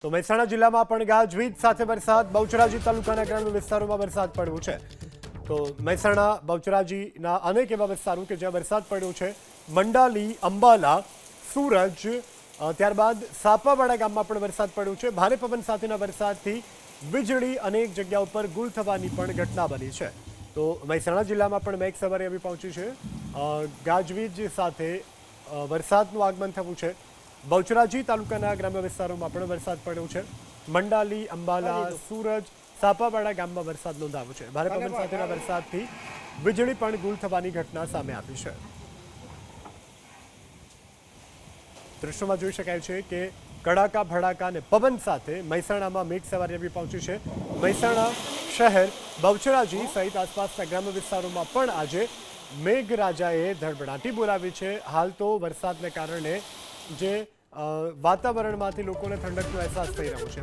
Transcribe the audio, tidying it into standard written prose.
તો મહેસાણા જિલ્લામાં પણ ગાજવીજ સાથે વરસાદ બહુચરાજી તાલુકાના ગ્રામ્ય વિસ્તારોમાં વરસાદ પડ્યો છે। તો મહેસાણા બહુચરાજીના અનેક એવા વિસ્તારો કે જ્યાં વરસાદ પડ્યો છે। મંડાલી, અંબાલા, સુરજ, ત્યારબાદ સાપાવાડા ગામમાં પણ વરસાદ પડ્યો છે। ભારે પવન સાથેના વરસાદથી વીજળી અનેક જગ્યાઓ પર ગુલ થવાની પણ ઘટના બની છે। તો મહેસાણા જિલ્લામાં પણ મેઘ સવારે આવી પહોંચી છે। ગાજવીજ સાથે વરસાદનું આગમન થયું છે। બહુચરાજી તાલુકાના ગ્રામ્ય વિસ્તારોમાં પણ વરસાદ પડ્યો છે। મંડાલી, અંબાલા, સુરજ, સાપાવાડા ગામમાં વરસાદ નોંધાયો છે। ભારે પવન સાથેના વરસાદથી વીજળી પણ ગુલ થવાની ઘટના સામે આવી છે। દૃશ્યોમાં જોઈ શકાય છે કે કડાકા ભડાકા અને પવન સાથે મહેસાણામાં મેઘ સવારે આવી પહોંચી છે। મહેસાણા શહેર, બહુચરાજી સહિત આસપાસના ગ્રામ્ય વિસ્તારોમાં પણ આજે મેઘરાજાએ ધડબડાટી બોલાવી છે। હાલ તો વરસાદને કારણે જે વાતાવરણમાંથી લોકોને ઠંડકનો અહેસાસ થઈ રહ્યો છે।